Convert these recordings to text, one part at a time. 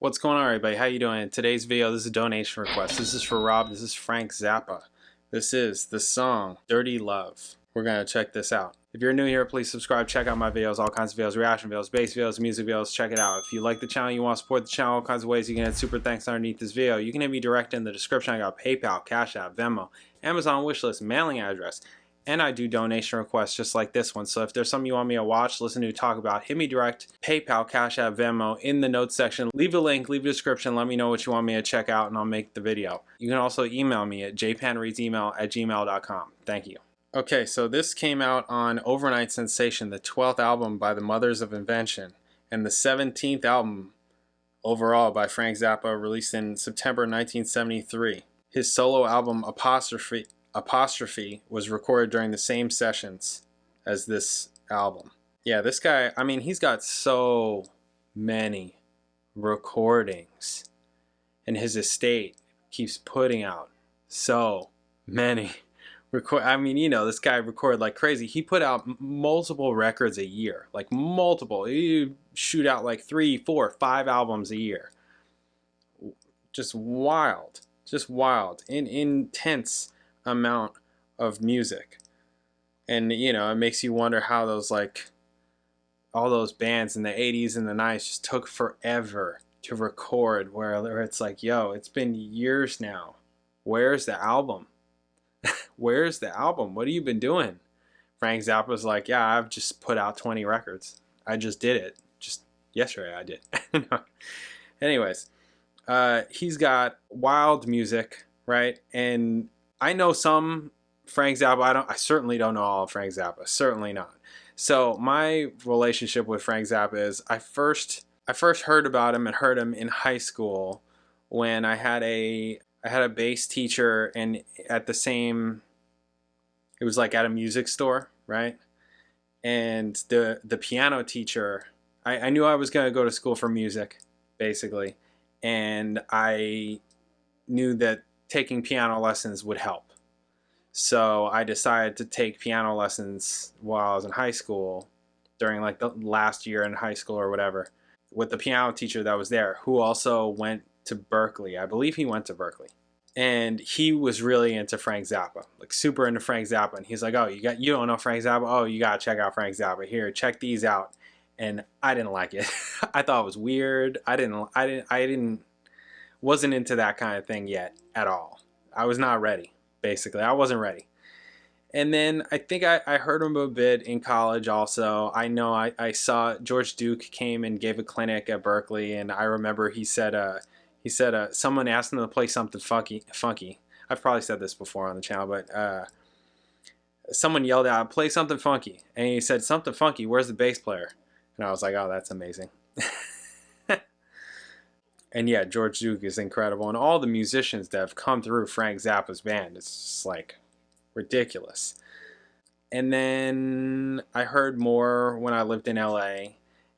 What's going on, everybody? How you doing? In today's video, this is a donation request. This is for Rob. This is Frank Zappa. This is the song Dirty Love. We're going to check this out. If you're new here, please subscribe. Check out my videos, all kinds of videos, reaction videos, bass videos, music videos. Check it out. If you like the channel, you want to support the channel, all kinds of ways you can hit super thanks underneath this video. You can hit me direct in the description. I got PayPal, Cash App, Venmo, Amazon wishlist, mailing address. And I do donation requests just like this one. So if there's something you want me to watch, listen to, talk about, hit me direct, PayPal, Cash App, Venmo in the notes section. Leave a link, leave a description, let me know what you want me to check out and I'll make the video. You can also email me at jpanreadsemail@gmail.com. Thank you. Okay, so this came out on Overnight Sensation, the 12th album by the Mothers of Invention, and the 17th album overall by Frank Zappa, released in September 1973. His solo album Apostrophe was recorded during the same sessions as this album. Yeah, this guy, I mean, he's got so many recordings, and his estate keeps putting out so many I mean, you know, this guy recorded like crazy. He put out multiple records a year, like multiple. He shoot out like 3, 4, 5 albums a year. Just wild, intense amount of music. And you know, it makes you wonder how those, like, all those bands in the 80s and the 90s just took forever to record, where it's like, yo, it's been years now, where's the album? Where's the album? What have you been doing? Frank Zappa's like, yeah, I've just put out 20 records. I just did it. Just yesterday I did. Anyways, he's got wild music, right? And I know some Frank Zappa. I certainly don't know all of Frank Zappa. Certainly not. So my relationship with Frank Zappa is I first heard about him and heard him in high school when I had a bass teacher, and at the same, it was like at a music store, right? And the piano teacher, I knew I was going to go to school for music, basically, and I knew that taking piano lessons would help. So I decided to take piano lessons while I was in high school, during like the last year in high school or whatever, with the piano teacher that was there, who also went to Berkeley. I believe he went to Berkeley. And he was really into Frank Zappa, like super into Frank Zappa. And he's like, oh, you don't know Frank Zappa? Oh, you got to check out Frank Zappa. Here, check these out. And I didn't like it. I thought it was weird. I wasn't into that kind of thing yet at all. I was not ready, basically. I wasn't ready. And then I think I heard him a bit in college also. I know I saw George Duke came and gave a clinic at Berkeley, and I remember he said someone asked him to play something funky. I've probably said this before on the channel, but someone yelled out, play something funky. And he said, something funky, where's the bass player? And I was like, oh, that's amazing. And yeah, George Duke is incredible. And all the musicians that have come through Frank Zappa's band, it's just like ridiculous. And then I heard more when I lived in LA.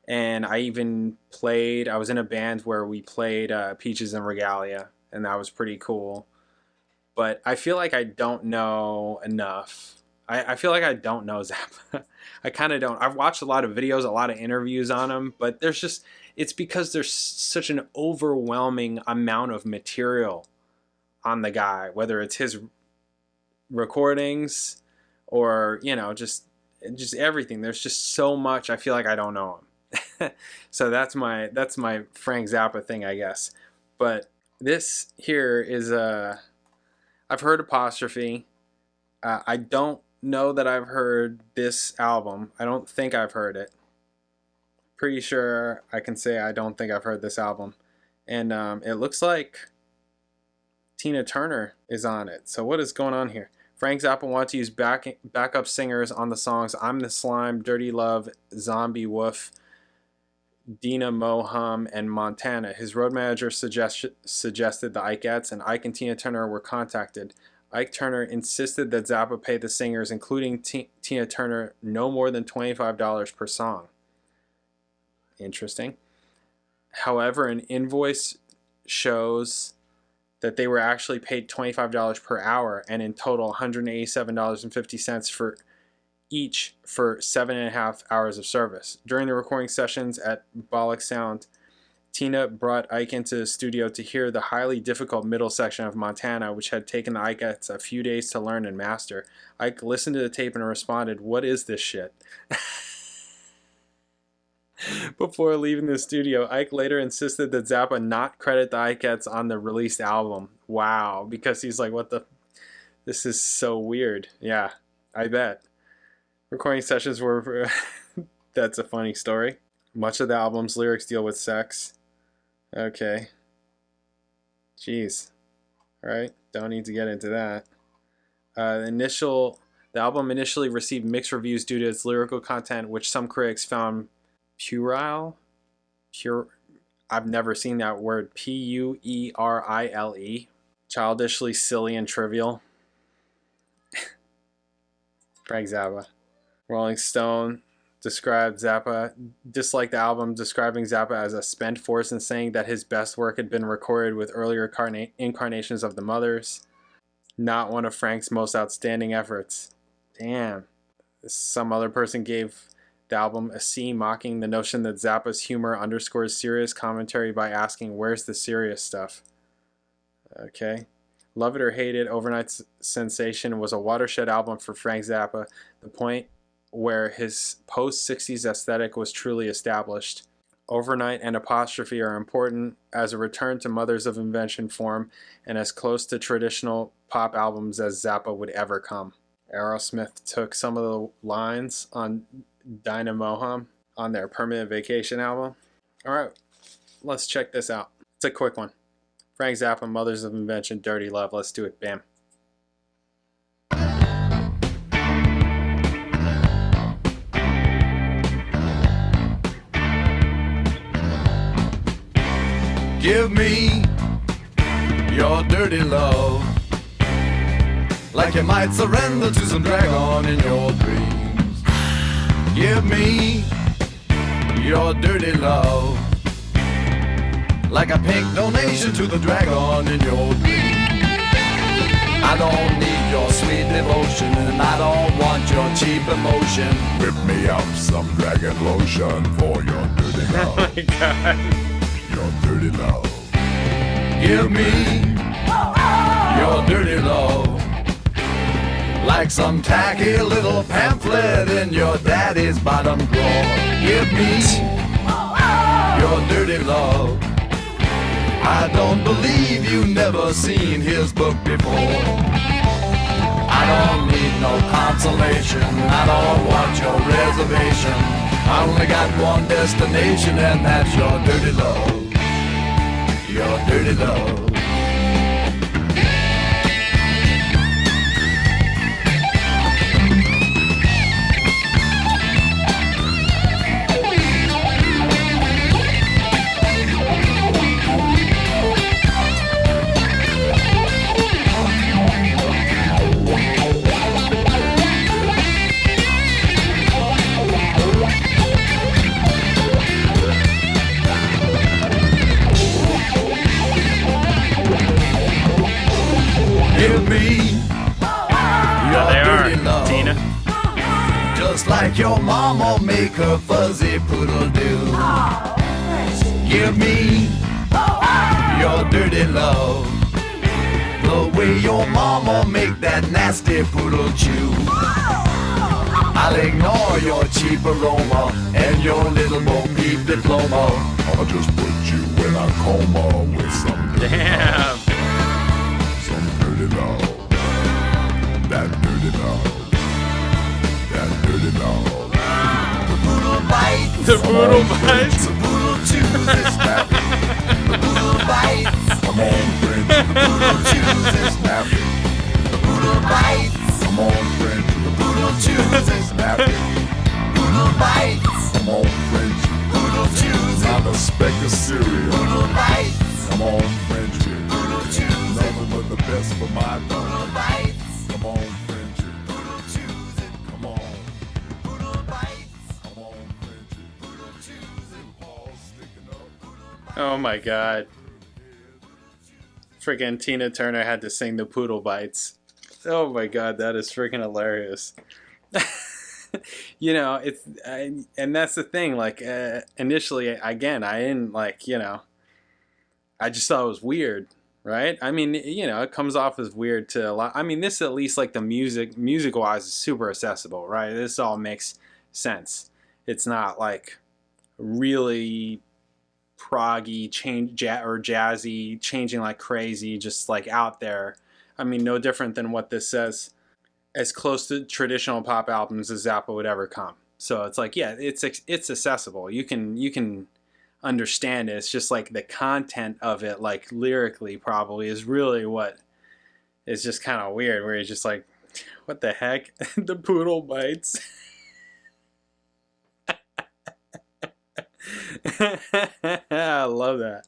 And I even played, I was in a band where we played Peaches and Regalia, and that was pretty cool. But I feel like I don't know enough. I feel like I don't know Zappa. I kind of don't. I've watched a lot of videos, a lot of interviews on him, but it's because there's such an overwhelming amount of material on the guy, whether it's his recordings or, you know, just everything. There's just so much. I feel like I don't know him. So that's my Frank Zappa thing, I guess. But this here is I've heard Apostrophe. I don't know that I've heard this album. I don't think I've heard it. Pretty sure I can say I don't think I've heard this album. And it looks like Tina Turner is on it. So what is going on here? Frank Zappa wanted to use backup singers on the songs I'm the Slime, Dirty Love, Zombie Wolf, Dina Moham, and Montana. His road manager suggested the Ikeettes, and Ike and Tina Turner were contacted. Ike Turner insisted that Zappa pay the singers, including Tina Turner, no more than $25 per song. Interesting. However, an invoice shows that they were actually paid $25 per hour, and in total $187.50 for each for 7.5 hours of service. During the recording sessions at Bollock Sound, Tina brought Ike into the studio to hear the highly difficult middle section of Montana, which had taken the Ikeettes a few days to learn and master. Ike listened to the tape and responded, "What is this shit?" Before leaving the studio, Ike later insisted that Zappa not credit the Ikeettes on the released album. Wow, because he's like, what the... This is so weird. Yeah, I bet. Recording sessions were... That's a funny story. Much of the album's lyrics deal with sex. Okay. Jeez. Alright, don't need to get into that. The album initially received mixed reviews due to its lyrical content, which some critics found puerile. I've never seen that word. Puerile. Childishly silly and trivial. Frank Zappa. Rolling Stone disliked the album, describing Zappa as a spent force and saying that his best work had been recorded with earlier incarnations of the Mothers. Not one of Frank's most outstanding efforts. Damn. Some other person gave the album a C, mocking the notion that Zappa's humor underscores serious commentary by asking, where's the serious stuff? Okay. Love It or Hate It, Overnight Sensation was a watershed album for Frank Zappa, the point where his post-60s aesthetic was truly established. Overnight and Apostrophe are important as a return to Mothers of Invention form and as close to traditional pop albums as Zappa would ever come. Aerosmith took some of the lines on Dynamoham on their Permanent Vacation album. Alright, let's check this out. It's a quick one. Frank Zappa, Mothers of Invention, Dirty Love. Let's do it. Bam. Give me your dirty love, like you might surrender to some dragon in your dreams. Give me your dirty love, like a pink donation to the dragon in your dreams. I don't need your sweet devotion, and I don't want your cheap emotion. Whip me up some dragon lotion for your dirty love. Oh my God. Your dirty love. Give me your dirty love, like some tacky little pamphlet in your daddy's bottom drawer. Give me your dirty love. I don't believe you've never seen his book before. I don't need no consolation, I don't want your reservation. I only got one destination, and that's your dirty love. Your dirty love. Give me your dirty love, Tina. just like your mama make her fuzzy poodle do. Give me your dirty love, the way your mama make that nasty poodle chew. I'll ignore your cheap aroma and your little Bo Peep diploma. I'll just put you in a coma with some dirty love. Some dirty love. That dirty love. That dirty love. The poodle bites. The poodle bites. The poodle chews is snappy. The poodle bites. Come on, friend. The poodle chews is snappy. The poodle bites. Come on, friend. The poodle chews is snappy. Poodle bites. Come on, friend. Poodle chews. Not a speck of cereal. Poodle bites. Come on, friend. Poodle chews. Nothing but the best for my poodle bites. Come on, friend. Poodle chews it. Come on. Poodle bites. Come on, friend. Poodle chews it. Paws sticking up. Oh my God. Freaking Tina Turner had to sing the Poodle Bites. Oh my God, that is freaking hilarious. You know, and that's the thing. Like initially, again, I didn't like, you know, I just thought it was weird, right? I mean, you know, it comes off as weird to a lot. I mean, this at least like the music wise is super accessible, right? This all makes sense. It's not like really proggy or jazzy, changing like crazy, just like out there. I mean, no different than what this says. As close to traditional pop albums as Zappa would ever come. So it's like, yeah, it's accessible. You can understand it. It's just like the content of it, like lyrically, probably is really what is just kind of weird. Where he's just like, what the heck? The poodle bites. I love that.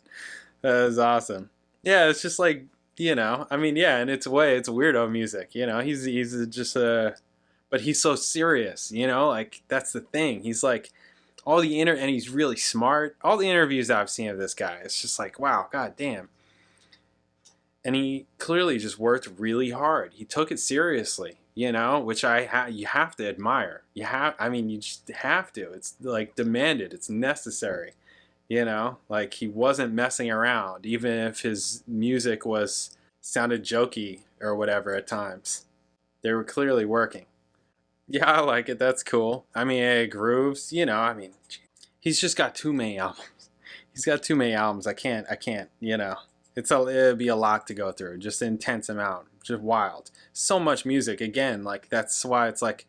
That is awesome. Yeah, it's just like, you know, I mean, yeah, in its way, it's weirdo music. You know, he's just but he's so serious. You know, like that's the thing. He's like and he's really smart. All the interviews I've seen of this guy, it's just like, wow, god damn. And he clearly just worked really hard. He took it seriously, you know, which you have to admire. I mean, you just have to. It's like demanded. It's necessary, you know. Like he wasn't messing around, even if his music sounded jokey or whatever at times. They were clearly working. Yeah, I like it. That's cool. I mean, it grooves, you know. I mean, he's just got too many albums. He's got too many albums. I can't, you know. It'd be a lot to go through. Just an intense amount. Just wild. So much music. Again, like that's why it's like,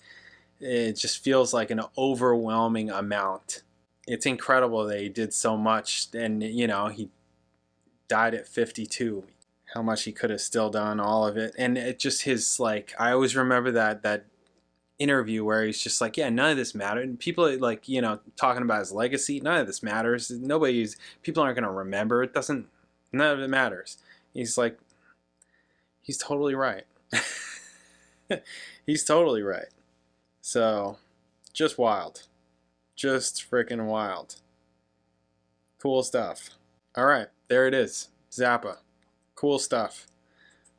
it just feels like an overwhelming amount. It's incredible that he did so much. And, you know, he died at 52. How much he could have still done, all of it. And it just his, like, I always remember that interview where he's just like, yeah, none of this mattered. And people like, you know, talking about his legacy, none of this matters. People aren't going to remember. None of it matters. He's like, he's totally right. He's totally right. So, just wild. Just freaking wild. Cool stuff. All right, there it is. Zappa. Cool stuff.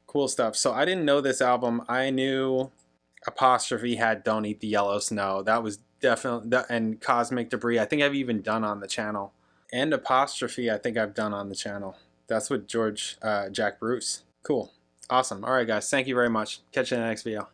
Cool stuff. So I didn't know this album. I knew Apostrophe had Don't Eat the Yellow Snow. That was definitely, and Cosmic Debris, I think I've even done on the channel. And Apostrophe, I think I've done on the channel. That's with Jack Bruce. Cool. Awesome. All right, guys. Thank you very much. Catch you in the next video.